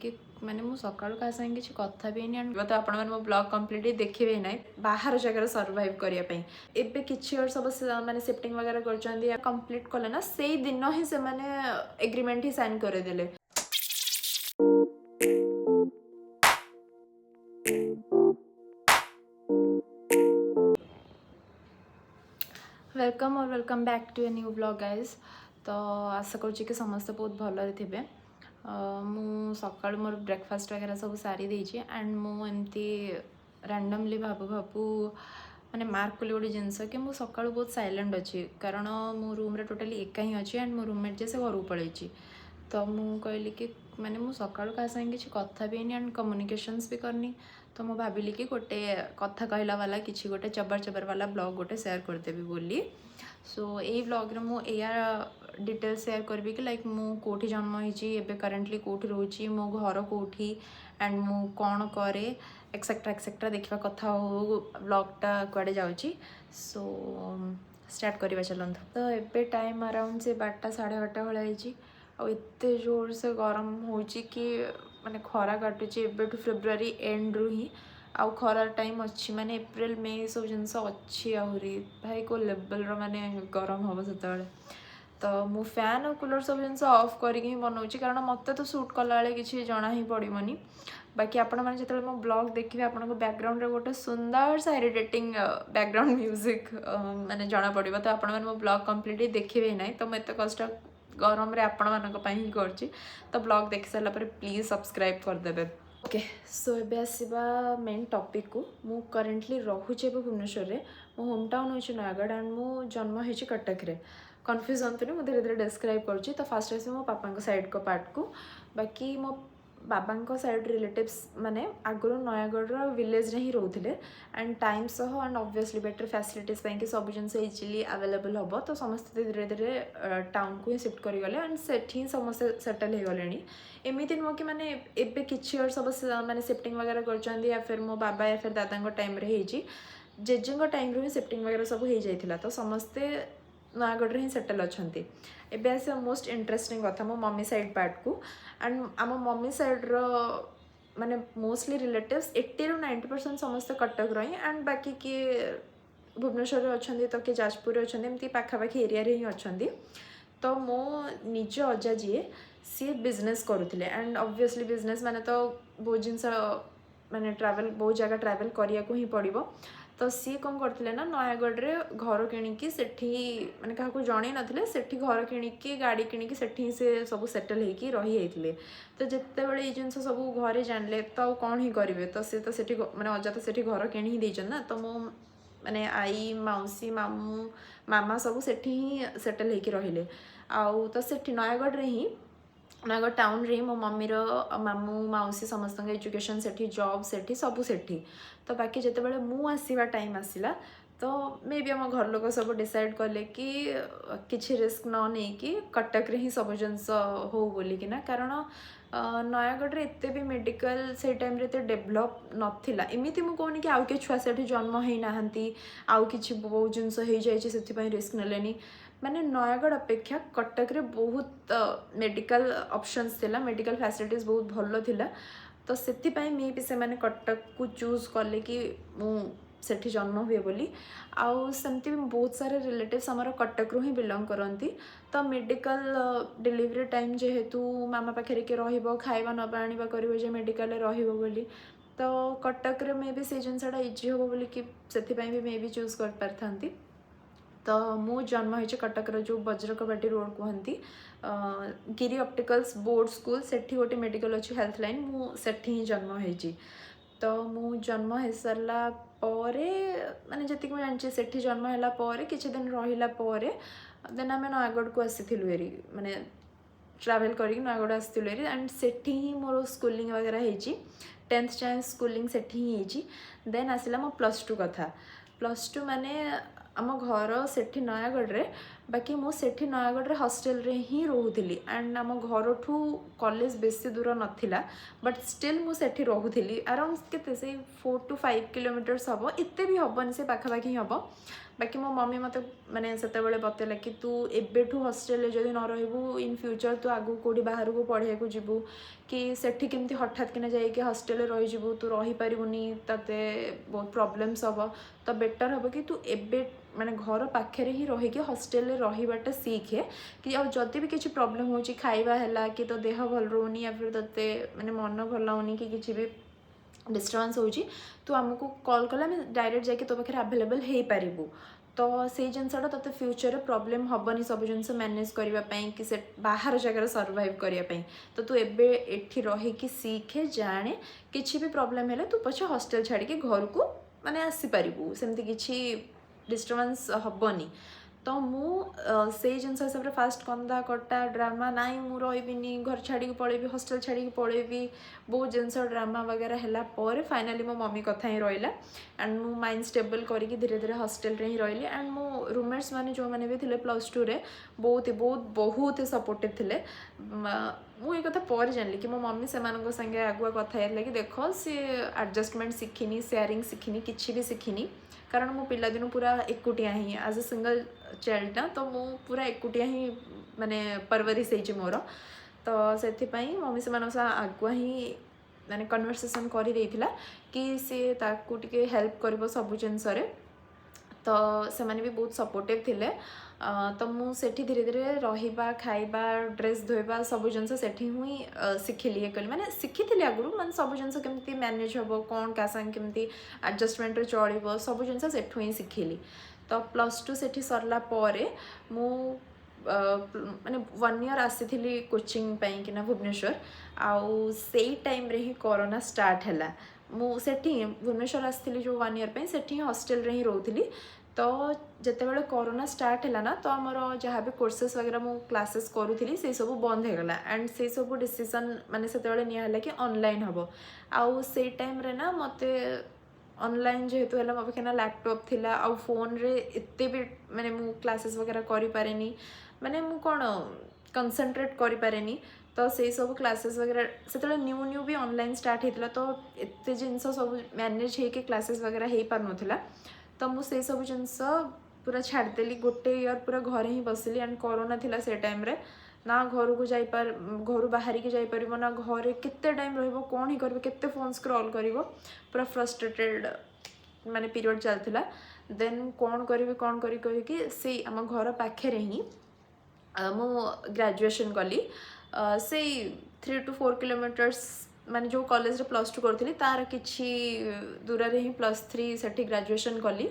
कि माने मु सकाळु का संगे किसी कथा भी नहीं तो आपण माने मो ब्लॉग कंप्लीटली देखिबे नै बाहर जगह सर्वाइव करिया पई एबे किछि और सब माने शिफ्टिंग वगैरह करचंदी कंप्लीट कले ना सेई दिन ही से माने एग्रीमेंट ही साइन करे देले। वेलकम और welcome back to a new blog guys. तो आशा करुँच कि समस्ते बहुत भलरे थे। मु सकाळु मोर ब्रेकफास्ट वगैरह सब सारी देछि एंड मु एमती रैंडमली भाबु भाबु माने मार्क कली गोटे जिनस कि मु सकाळु बहुत साइलेंट अच्छी कारण मो रूम रे टोटली एका ही अच्छी एंड मो रूममेट जे से घर पलैछि। तो मु कहली कि माने मु सकाळु का संगे किसी कथा भी नहीं एंड कम्युनिकेशंस भी करनी। तो मु भाविली कि गोटे कथा कहला वाला किसी गोटे चबर चबर वाला ब्लॉग गोटे शेयर करदेवी बोली। सो यही ब्लॉग रे मु एया डिटेल्स शेयर करबी कि लाइक मु कोठी जन्म होइछि एबे करेंटली कोठी रहउछि मो घर कोठी एंड मु कोन करे एक्सेट्रा देखिबा कथा हो ब्लॉगटा कुआडे जाउछि। सो स्टार्ट करबा चलंत। तो एबे टाइम अराउंड से 12टा 12:30 भला होइछि आ एते जोर से गरम होइछि कि माने खरा काटुछि एबेठु फेब्रुआरी एंड रु ही आउ खरा टाइम अच्छी माने एप्रिल मे सब जिनस अच्छी आहरी भाई को लेवल रो माने गरम हम से। तो मु फैन और कूलर सब जिन ऑफ करके बनाऊँगी कारण मत तो सूट कला कि जना ही पड़ोनी। बाकी आपण मैंने जो मो ब्लॉग देखिए आपको बैकग्राउंड रे गोटे सुंदर सा इरिटेटिंग बैकग्राउंड म्यूजिक माने जना पड़ो। तो आपण मैंने मो ब्लॉग कंप्लीटली देखिए ना तो मुझे कष्ट गरम रे आपण मानी ही करछि। तो ब्लॉग देख सारा प्लीज सब्सक्राइब करदेवे। ओके सो एबे आसीबा मेन टॉपिक को मु करेंटली रहुचे भुवनेश्वर रे मो होम टाउन होछि नयागढ़ एंड मु जन्म होछि कटक रे। कन्फ्यूज हतुनि मु धीरे धीरे डिस्क्राइब करुँची। तो फास्ट आसे मो पापा साइड को पार्ट को बाकी मो बाबा साइड रिलेटिव्स माने आगुरी नयागढ़ विलेज रे ही रोते एंड टाइम सह एंड ऑब्वियसली बेटर फैसिलिटीज कि सब जिन इजिली अवेलेबल हम। तो समस्ते धीरे धीरे टाउन को ही शिफ्ट करें एंड सेठी समस्ते सेटल हो गले। एमती नुह कि माने एबे किछि और सब माने शिफ्टिंग वगैरह कर या फिर मो बाबा या फिर दादा टाइम रे ही जेजे टाइम रे ही शिफ्टिंग वगैरह सब हो जाइथिला। तो समस्ते नयागढ़ ही सेटल अच्छा। एबे आसे मोस्ट इंटरेस्टिंग कथा मो मम्मी साइड पार्ट को एंड आम मम्मी साइड रो माने मोस्टली रिलेटिव्स 80 ରୁ 90% समस्त कटक रही एंड बाकी किए भुवनेश्वर अच्छा तो किए जाजपुर अच्छा एमती पाखापाखी एरिया रे ही अच्छा। तो मो निज अजा जी सी बिजनेस करुले एंड ऑब्वियसली बिजनेस माने तो बहुत जिनस माने ट्रैवल बहुत जगह ट्रैवल करिया को ही पड़ो। तो सी कौन करते ना नयागढ़ रे घर किणिकी सेठी माने काहाको जणै नथिले सेठी घर किणिकी गाड़ी किणिकी सेठी से सब सेटल होइकी रही जाइथिले। तो जिते बड़े ये जिनस सब घरे जानले तो कौन ही करेंगे। तो सी तो सेठी माने अजा तो सेठी घर किणी ही देछन ना। तो मो माने आई मौसी मामू मामा सब सेठी ही सेटल होइकी रहिले आउ तो सेठी नयागढ़ रे ही नयागढ़ टाउन रे मो मम्मी रो मामू मौसी समस्त एजुकेशन सेठी जॉब सेठी सबू सेठी। तो बाकी जिते बड़े मु आसीबा टाइम आसिला तो मे बी आम घर लोक सब डिसाइड कले कि किछि रिस्क न नहीं कि कटक रे ही सब जिनस हो बोलिकिना कारण नयागढ़ रे एते भी मेडिकल से टाइम रे ते डेवलप नथिला। एमिति मु कहनी कि आउ के छुआ सेठी जन्म हेई नाहंती आउ किछि बहुत जिनस हेई जाइछि सेति पई रिस्क नलेनी। माने नयागढ़ अपेक्षा कटक रे बहुत मेडिकल ऑप्शंस थिला मेडिकल फैसिलिटीज बहुत भलो थिला। तो सेति पई मे भी से माने कटक को चूज कले कि मु सेठी जन्म हुए बोली आउ सेमती बहुत सारे रिलेटिव्स हमारा कटक रू ही बिलोंग करती। तो मेडिकल डिलीवरी टाइम जेहेतु मामा पाखे के रहिबो खाइबा नबा आनिबा करिवो जे मेडिकल रे रहिबो बोली तो कटक रे मे भी से जिनसटा इजी हो बोली कि सेति पई भी मे भी चूज कर पारथांती। तो मु जन्म होइछि कटक रो जो वज्रकबाटी रोड कहती गिरी ऑप्टिकल्स बोर्ड स्कूल सेठी गोटे मेडिकल अच्छी हेल्थ लाइन मु सेठी ही जन्म होइछि। तो मु जन्म हो सारा माने जति को जानछि सेठी जन्म हैला परे किछि दिन रहिला परे देन आमे नयागढ़ को आसीथिलु एरी माने ट्रैवल करी नयागढ़ आसीथिलु एरी एंड सेठी ही मोर स्कूलिंग वगैरह हेछि 10th जाए स्कूलिंग सेठी ही हेछि। देन आसिला मो +2 कथा +2 माने आम घर सेठी नयागढ़ रे बाकी मु सेठी नयागढ़ हॉस्टल रे ही रोहुथिली एंड आम घर ठू कॉलेज बेसी दूर नथिला बट स्टिल मु सेठी रोहुथिली अराउंड केते से 4 to 5 किलोमीटर्स हम एते भी हबनी से पाखापाखि हम बाकी मो मम्मी मत माने सेते बेले बतेला कि तू एबेठू हॉस्टल जदि न रहबू इन फ्यूचर तू आगु कोडी बाहर को पढ़े को जीवू कि सेठी केमती हठात किना जाई कि हॉस्टल रही जीवू तू रही पारिबुनी तते बहुत प्रॉब्लम्स हबो तो बेटर हबो कि तू एबे माने घर पाखे ही रहीकि हॉस्टल रहीबाटा सीखे कि आ जदि भी किसी प्रॉब्लम हो खाइबा हैला कि तो देह भल रोनी या फिर तते माने मन भल लाउनी कि किसी भी डिस्टर्बेंस होची तू आमको कॉल कला मैं डायरेक्ट जाके तो पाखे अवेलेबल हो पारिबू तो से जिनसा तोते फ्यूचर प्रॉब्लम हेनी सब जिन मैनेज करने कि से बाहर जगह सर्वाइव करने तो तू एबे एठी रहीकि सीखे जाने किसी भी प्रॉब्लम है तू पछे हॉस्टल छाड़ी घर को माने आसी पारिबू सेमती किसी डिस्टर्बेंस हेनी तो से जिनस हिसाब से फास्ट कंदा कटा ड्रामा नाई मु रही घर छाड़ी पलैबी हॉस्टल छाड़ी पलैबी बहुत जिनस ड्रामा वगैरह है फाइनाली मो मम्मी कथा ही रहा एंड मु माइंड स्टेबल करके धीरे धीरे हॉस्टल रे ही रही एंड मो रूममेट्स मैंने जो मैंने भी थे +2 रे बहुत सपोर्टिव थे मुझे कथा पर जानी कि मो मम्मी से संगे आगुआ कथा कि देख सी एडजस्टमेंट शिखिनी शेयरिंग शिखिनी किसी भी शिखिनी कारण मो पिला दिन पूरा एकुटिया ही एज अ सिंगल चाइल्ड ना तो मु पूरा एकुटिया ही माने परवरिश होइछि मोर तो सेथिपाई मम्मी से आगुआ ही माने कन्वर्सेशन करि देइथिला कि से ताकू टिके हेल्प करबो सब जिनसरे तो से माने भी बहुत सपोर्टिव थिले तो मु सेठी धीरे धीरे रहिबा खाइबा ड्रेस धोइबा सब जिनस सेठी हुई शिखिली ये कली माने शिखिथिली आगुरु माने सब जिनस केमती मैनेज हबो कोन का संग केमती एडजस्टमेंट रे चलिबो सब जिनस सेठु ही शिखिली तो +2 सेठी सरला परे मु माने 1 ईयर आसी कोचिंग पाई कि ना भुवनेश्वर आउ सेई टाइम रे ही कोरोना स्टार्ट हैला मु सेठी भुवनेश्वर आसी जो 1 ईयर सेठी हॉस्टल रे ही रोथली तो जिते बड़े कोरोना स्टार्ट है ना तो आमर जहाँ भी कोर्सेस वगैरह मु क्लासेस करूली से सब बंद हो गला एंड से सब डिसीजन माने सेते निला कि ऑनलाइन हम आउ से टाइम रे ना मते ऑनलाइन जेहेतु है मो पाखे ना लैपटॉप थिला आउ फोन रे एते भी माने मु क्लासेस वगैरह करि पारेनी माने मु कोन कंसंट्रेट करि पारेनी तो से सब क्लासेस वगैरह से न्यू न्यू भी ऑनलाइन स्टार्ट होता तो एत जिनस सब मैनेज होके क्लासेस वगैरह हो पार नाला तो मुझे सब जिनस पूरा छाड़देली गोटे ईयर पूरा घर ही बसिली एंड कोरोना थिला से टाइम रे ना घर को जाइपार घर बाहर की जापर ना घरे केते टाइम रहिबो कौन ही करबो केते फोन स्क्रॉल करिवो पूरा फ्रस्ट्रेटेड माने पीरियड चलथिला देन कौन करी कि से आम घर पाखे ही मु ग्रेजुएशन कली से 3 to 4 किलोमीटर्स माने जो कॉलेज रे +2 करथिली तार किछि दूर रे ही +3 सेठी ग्रेजुएशन कली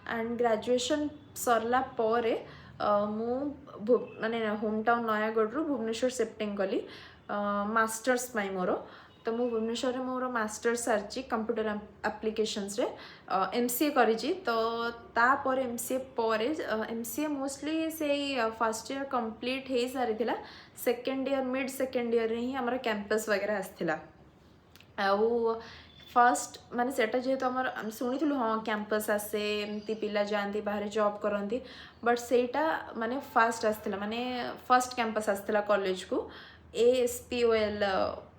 एंड ग्रेजुएशन सरला परे मु माने होम टाउन नयागढ़ रु भुवनेश्वर शिफ्टिंग कली मास्टर्स पाई मोर तो मु भुवनेश्वर रे मोर मास्टर्स सारची कंप्यूटर एप्लीकेशंस रे MCA करिची तो ता पर MCA परे MCA मोस्टली से फर्स्ट ईयर कंप्लीट हे सारिथिला second year mid second year रे ही हमर कैंपस वगैरह आस्थिला आउ फर्स्ट माने सेटा जेहेतु आम शुणी हाँ कैंपस आसे एमती पिला जाती बाहर जॉब करती बट सेटा माने फास्ट आसला माने फर्स्ट कैंपस आसला कॉलेज को ASPOL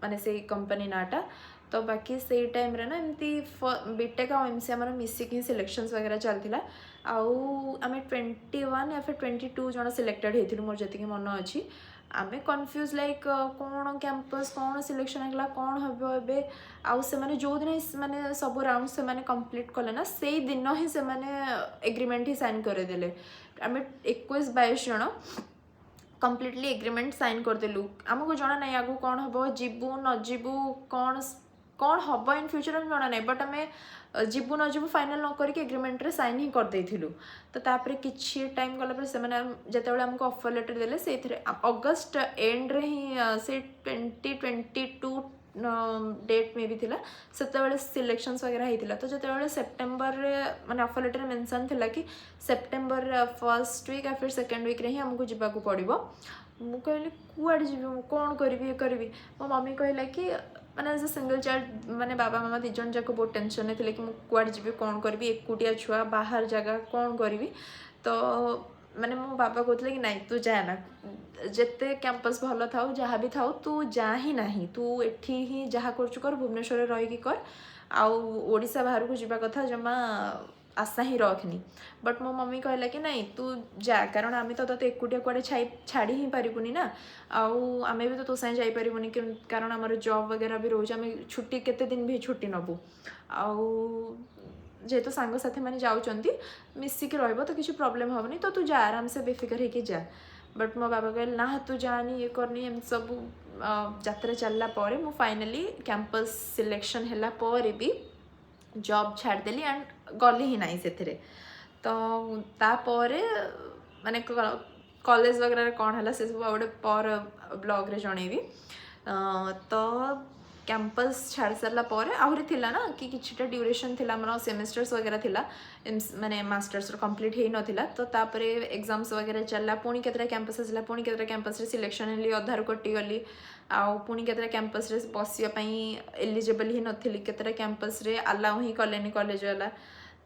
माने से कंपनी नाटा तो बाकी से टाइम रे ना एमती बीटेक और MCA आम मिसिक ही सिलेक्शंस वगैरह चलता आउ आम 21 या फिर 22 जन सिलेक्टेड होती मोर जी मन अच्छी आमे कन्फ्यूज लाइक कौन कैंपस कौन सिलेक्शन है कौन हम ए आउ से माने जो दिन माने सब राउंड से माने कंप्लीट कले ना से दिन ही से माने एग्रीमेंट ही साइन करदेले आमे 21-22 जन कम्प्लीटली एग्रीमेंट साइन करदेलु आमको जना ना आगु कौन हम जीवु न जीवु कौन कौन हम इन फ्यूचर में जना ना बट आमे जीवु न जीवु फाइनल न करके एग्रीमेंट रे साइन ही कर देथिलु तो तापर किछि टाइम गला पर से माने जते बेले हमको ऑफर लेटर देले से अगस्त एंड रे ही से 2022 डेट में भी थिला सेते बेले सिलेक्शंस वगैरह हेतिला तो जते बेले सितंबर रे माने ऑफर लेटर मेंशन थिला कि सितंबर फर्स्ट वीक या फिर सेकंड वीक रे ही हमको जिबा को पड़िबो मु कहली कुआड जिबि कोन करबी करबी मो मम्मी कहला कि माने एज अ सिंगल चाइल्ड माने बाबा मामा दी जन जाको बहुत टेंशन थे कि मुझे कुआड जी कौन करी एकुटिया छुआ बाहर जगह कौन करी तो ମାନେ ମୋ ବାବା କହୁଥିଲେ कि ନାଇଁ तू जाना ଯେତେ କ୍ୟାମ୍ପସ୍ ଭଲ ଥାଉ ଯାହା ବି ଥାଉ तू जा ହିଁ ନାହିଁ तू ଏଠି ହିଁ ଯାହା କରୁଛୁ କର ଭୁବନେଶ୍ୱରରେ ରହିକି କର ଆଉ ଓଡ଼ିଶା ବାହାରକୁ ଯିବା କଥା ଜମା आशा ही रखनी बट मो मम्मी कहला कि नहीं तू जा कारण आम तो ते एकुटिया कुआडे छाड़ी ही पारिबुनी ना आउ आम भी तो तो साथ जापरिबुनी कारण आमर जॉब वगैरह भी रोज आम छुट्टी केते दिन भी छुट्टी नबू आउ जेहेतु सांगसाथी मैंने जाऊँच मिसिक रही तो किसी प्रोब्लेम हेनी तो तू जा आराम से बेफिकर होकर जा बट मो बाबा कहले ना तू जानी ये करनी एम सब यात्रा चलला परे मु फाइनली कैंपस सिलेक्शन हैला परे भी जॉब छाड़देली एंड गली ही नहीं से तो तापरे माने कॉलेज वगैरह कौन है से सब गोटे पर ब्लॉग रे जनइबी तो कैंपस छाड़ सारा पर आहरी थिला ना कि किछटा ड्यूरेशन थिला हमर सेमेस्टर्स वगैरह थिला माने मास्टर्स कंप्लीट हे नथिला तो तापरे एग्जाम्स वगैरह चलला पुणी केतरा कैंपस आसला पुणी केतरा कैंपस रे सिलेक्शन हेली अधार कटि गली आउ पुणी केतरा कैंपस रे बसिया पई एलिजिबल ही नथिली केतरा कैंपस रे अलाउ ही कलेनी कॉलेज वाला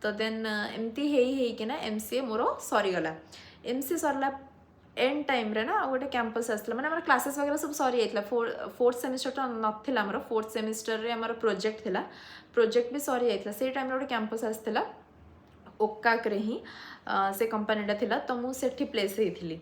तो देन एमती हे कि ना एमसीए मोर सरी गला एमसीए सरला एंड टाइम रे ना गोटे कैंपस आसला माने हमर क्लासेस वगैरह सब सरी जाइतला फोर्थ सेमिस्टर तो नथिला हमर फोर्थ सेमिस्टर रे हमर प्रोजेक्ट थिला प्रोजेक्ट भी सरी जाइतला से टाइम रे गोटे कैंपस आसला ओकाक रे ही से कंपनीटा थिला तो मु सेठी प्लेस हेइथिली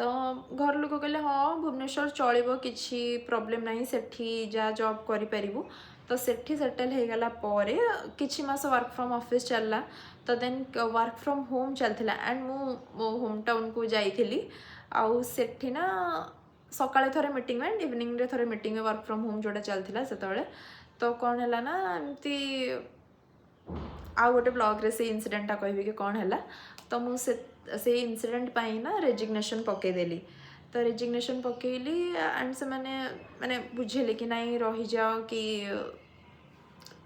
तो घर लोक कहले हाँ भुवनेश्वर चलो किसी प्रोब्लेम नहीं सेठी जा जॉब करि परिबु तो सेठी सेटल हो गला परे किछि मास वर्क फ्रॉम ऑफिस चलला तो देन वर्क फ्रॉम होम चलथिला एंड मो होम टाउन को जाइथिली आउ सेठी ना सकाळे थरे मीटिंग एंड इवनिंग रे थरे मीटिंग वर्क फ्रॉम होम जोटा चलथिला सेतळे तो कौन है ना एमती आउ गोटे ब्लॉग रे से इनसीडेंटा कहबी कि कौन है तो मुझे इनसीडेंट पाई ना रेजिग्नेशन पकईदेली तो रेजिग्नेशन पकईली एंड से मैंने बुझेले कि नहीं रही जाओ कि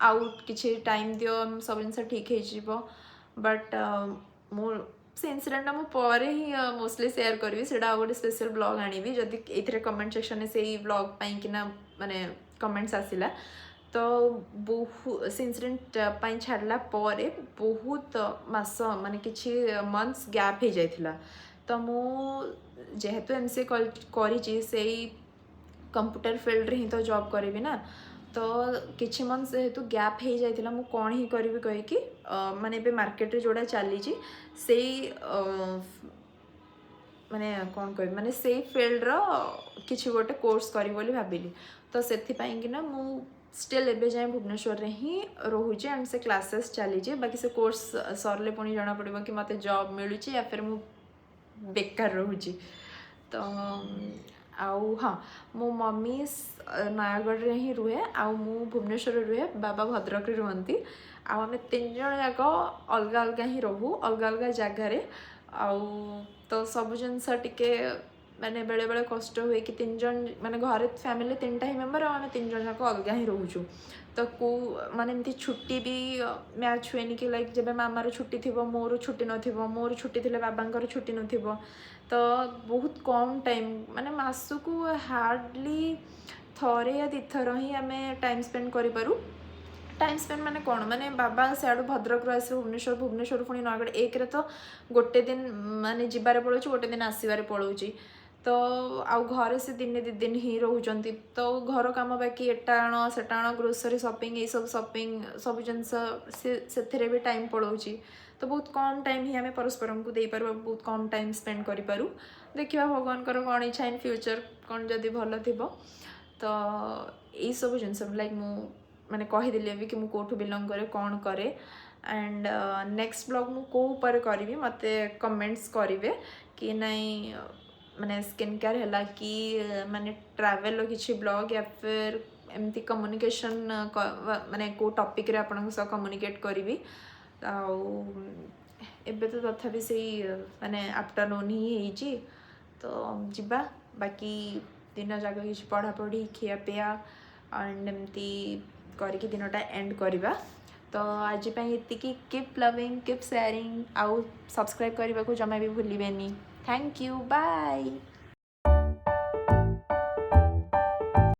आउ किसी टाइम दियो सब जिन ठीक हो बट मो से इनसीडेंटा मु परे ही मोस्टली शेयर करी से गोटे स्पेशल ब्लॉग आनी जदि ये कमेंट सेक्शन में से ब्लॉग पाई कि ना माने कमेंट्स आसिला तो बहु से इनसीडेंट पाई छाड़ला परे बहुत मास माने किछि मंथ्स गैप हो जाइथिला तो मु जेहेतु एमसीए करी से कंप्यूटर फील्ड रे ही तो जॉब करी ना तो किछि मंथ्स जेहेतु गैप हो जाइथिला मु कोन ही करी कहि कि माने बे मार्केट रे जोड़ा चली छी से माने कौन कह माने से फील्ड रो किछि गोटे कोर्स करी बोली भाबिली तो सेथि पई कि ना मु स्टिल एबे जाए भुवनेश्वर रे ही रोहुचे एंड से क्लासेस चली बाकी से कोर्स सरले पुणी जना पड़ो कि मते जॉब मिलूँ या फिर मु बेकार रोहुची तो आउ हाँ मो मम्मी नयागढ़ रे ही रुहे आउ मु भुवनेश्वर रुहे बाबा भद्रक रे रुहंती आउ आमे तीन जण जाक अलग अलग ही रहू अलग अलग जगार आउ तो सब जिनस टिके माने बेले बेले कष्ट हुए कि तीन जन माने घर फैमिली तीन ही मेम्बर आम तीन जन जाक अलग ही रोचु तो को माने एमती छुट्टी भी मैच हुए कि लाइक जब मामार छुट्टी थी मोर छुट्टी नथिबो मोर छुट्टी थिले बाबांकर छुट्टी नथिबो तो बहुत कम टाइम माने मासकू हार्डली थरे या दी थर ही आम टाइम स्पेंड करि पारू टाइम स्पेंड माने कौन माने बाबा सियाड़ू भद्रक आस भुवनेश्वर भुवनेश्वर पुणी नयगढ़ एक रे तो गोटे दिन माने जिबारे पड़ोची गोटे दिन आसबारे पड़ोची तो आउ घरे से दिन दी दिन ही रोचंती तो घर काम बाकी एटा आण सेटा आण ग्रोसरी शॉपिंग ये सब शॉपिंग सब जिनस से भी टाइम पड़ोची तो बहुत कम टाइम ही आम परस्पर को दे पार बहुत कम टाइम स्पेंड करि पारू देखिबा भगवान कौन इच्छा इन फ्यूचर कौन जदि भल थी तो यही सब जिनस लाइक मु माने कहीदेली भी कि मु कोठू बिलोंग करे कौन करे एंड नेक्स्ट ब्लॉग मु को ऊपर करी मते कमेंट्स करेंगे कि नहीं माने स्किन केयर है कि माने ट्रैवल किसी ब्लॉग या फिर एमती कम्युनिकेशन माने को टॉपिक रे आपन सह कम्युनिकेट करी एबे तो तथापि से माने आफ्टरनून ही होईची तो जिबा बाकी दिन जाक किसी पढ़ापढ़ी खिया पिया एंड एमती करके दिनटा एंड करवा तो आज ये कीप लविंग कीप शेयरिंग आउ सब्सक्राइब करने को जमा भी भूलिबेनी थैंक यू बाय।